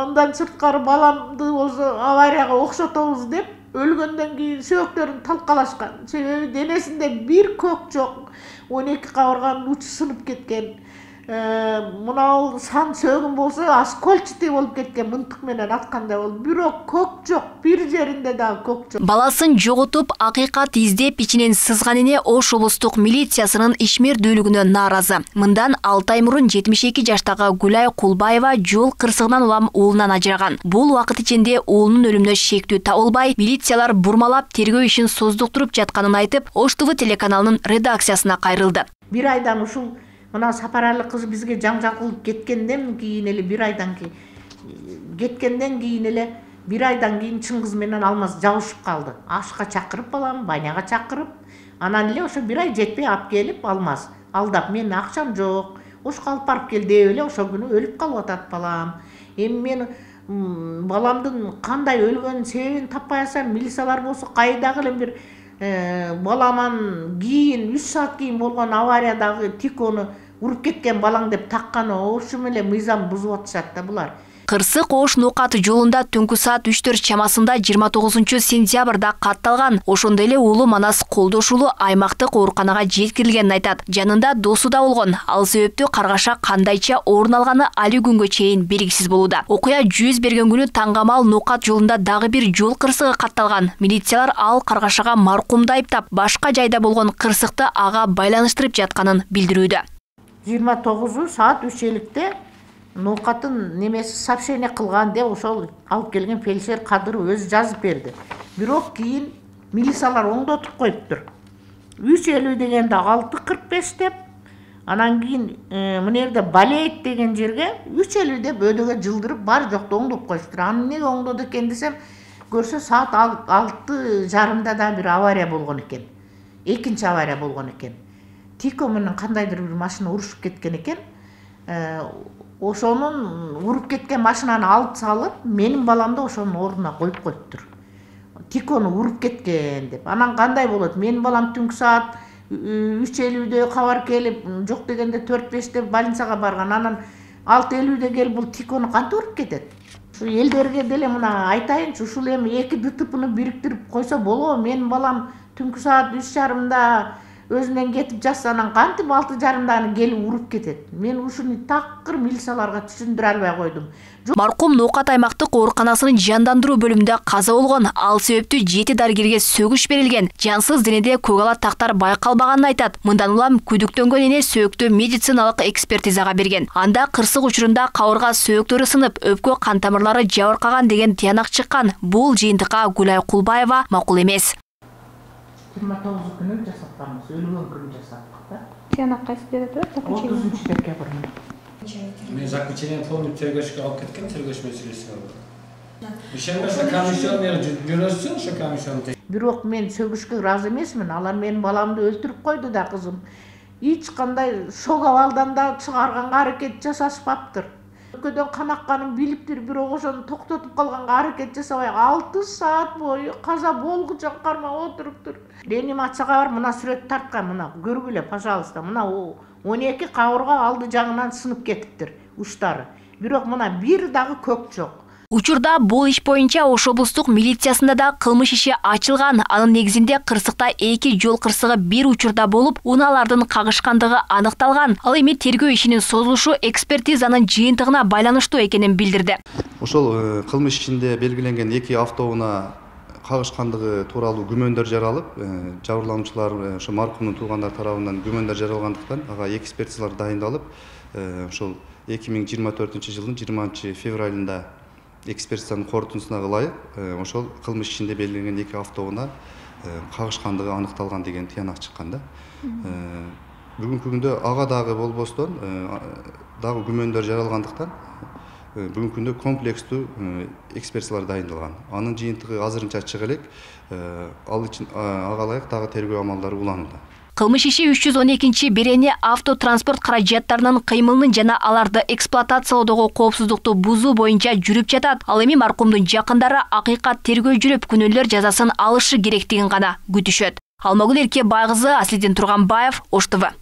Андан сырткары баламды болсо аварияга окшотобуз деп өлгөндөн кийин сөөктөрүн талкалашкан. Себеби денесинде бир көк жок. 12 кабырганын учу сынып кеткен. Мынау сан сөөгүн болсо оскольчатый болуп кеткен, мынтык менен аткандай болуп. Бирок көк жок, бир жеринде дагы көк жок. Баласын жоготуп, акыйкат издеп ичинен сызган эне Ош облустук милициясынын ишмердүүлүгүнө нааразы. Мындан 6 ай мурун 72 жаштагы Гүлай Кулбаева жол кырсыгынан улам уулунан ажыраган. Бул убакыт ичинде уулунун өлүмүнө шектүү табылбай, милициялар бурмалап тергөө ишин создуктуруп жатканын айтып, Ош ТВ телеканалынын редакциясына кайрылды. Бир айдан ушул мына Сапаралы кыз бизге жаңжал кылып кеткенден кийин эле бир айдан кийин Чыңгыз менен Алмаз жабышып калды. Ашка чакырып балам, баняга чакырып, анан эле ошо бир ай жетпей алып келип Алмаз алдап, мен акчам жок, ошко алып барып кел деп эле ошол күнү өлүп калып атат балам. Эми мен баламдын кандай өлгөнүн себебин таппай атсам, милициялар болсо кайдагы эле бир баламан кийин 3 саат кийин болгон авариядагы Тикону уруп кеткен балаң деп такканы ошо эле мыйзам бузуп атышат да булар. Кырсык Ош Нукат жолунда түнкү саат 3-4 чамасында 29 сентябрда катталган. Ошондой эле уулу Манас Колдош уулу аймактык ооруканага жеткирилгенин айтат. Жанында досу да болгон. Ал себептүү каргаша кандайча орун алганы али күнгө чейин белгисиз болууда. Окуя жүз берген күнү таңгамал Нукат жолунда дагы бир жол кырсыгы катталган. Милициялар ал каргашага маркумду айыптап, башка жайда болгон кырсыкты ага байланыштырып жатканын билдирүүдө. 29 саат 3:50-те Нукатын немеси сообщение кылган деп ошол алып келген фельдшер Кадыров өзү жазып берди. Бирок кийин милициялар оңдотуп коюптур. 3:50 дегенде 6:45 деп, анан кийин мына жерде болеет деген жерге 3:50 деп өдөгө жылдырып бар жокту оңдоп коюштур. Аны эмнеге оңдоду экен десем, көрсө саат 6:30 да бир авария болгон экен. Экинчи авария болгон экен. Тико менен кандайдыр бир машина урушуп кеткен экен. Ошонун уруп кеткен машинаны алып салып, менин баламды ошонун ордуна коюп коюптур. Тикону уруп кеткен деп. Анан кандай болот? Менин балам түнкү саат 3:50-де кабар келип, жок дегенде 4-5-те больницага барган. Анан 6:50-де келип бул Тикону кантип уруп кетет? Ушу элдерге деле мына айтайынчы, ушул эми эки ДТПны бириктирип койсо болобу? Менин балам түнкү саат 3:30-да өзүнөн кетип жатса, анан кантип 6:30-да аны келип уруп кетет? Мен ушуну такыр милицияларга түшүндүрө албай койдум. Маркум Нукат аймактык ооруканасынын жандандыруу бөлүмүндө каза болгон. Ал себептүү 7 дарыгерге сөгүш берилген. Жансыз денеде көгала тактар байкалбаганын айтат. Мындан улам күдүктөнгөн эне сөөктү медициналык экспертизага берген. Анда кырсык учурунда кабырга сөөктөрү сынып, өпкө кан тамырлары жабыркаган деген тыянак чыккан. Бул жыйынтыкка Гүлай Кулбаева макул эмес. 29 күнү жасатканбыз, өлгөн күнү жасаттык да. Тыянак кайсы берет? 30 декабрда. Мен заключение полный тергөөшкө алып кеткен, тергөөш маселеси бар. Ишенбесе комиссионер жөнөтсүн, ошо комиссионду. Бирок мен сөгүшкө ыраазы эмесмин. Алар менин баламды өлтүрүп койду да, кызым. Эч кандай шок абалдан да чыгарганга аракет жасашпаптыр. Өкөдөн кан акканын билиптир, бирок ошону токтотуп калганга аракет жасабай 6 саат бою каза болгучу кармап отуруптур. Реанимацияга бар, мына сүрөт тарткан, мына көргүлө, пожалуйста. Мына 12 кабырга алды жагынан сынып кетиптир уштары. Бирок мына бир дагы көк жок. Учурда бул иш боюнча Ош облустук милициясында да кылмыш иши ачылган. Анын негизинде кырсыкта 2 жол кырсыгы бир учурда болуп, унаалардын кагышкандыгы аныкталган. Ал эми тергөө ишинин созулушу экспертизанын жыйынтыгына байланыштуу экенин билдирди. Ошол кылмыш ишинде белгиленген 2 автоунаа кагышкандыгы тууралуу күмөндөр жаралып, жабырлануучулар ошо маркумдун туугандары тарабынан күмөндөр жаралгандыктан ага экспертизалар дайындалып, ошол 2024-жылдын 20 февралында экспертизанын корутундусуна ылайык ошол кылмыш ишинде белгиленген 2 автоунаа кагышкандыгы аныкталган деген тыянак чыккан да. Бүгүнкү күндө ага дагы болбостон дагы күмөндөр жаралгандыктан бүгүнкү күндө комплекстүү экспертизалар дайындалган. Анын жыйынтыгы азырынча чыга элек. Ал үчүн ага ылайык дагы тергөө амалдары уланууда. Кылмыш иши 312 берени автотранспорт каражаттарынын кыймылын жана аларды эксплуатациялоодогу коопсуздукту бузуу боюнча жүрүп жатат. Ал эми маркумдун жакындары акыйкат тергөө жүрүп күнөөлөр жазасын алышы керектигин гана күтүшөт. Алмагүл Эркебай кызы, Аслидин Турганбаев, Ош ТВ.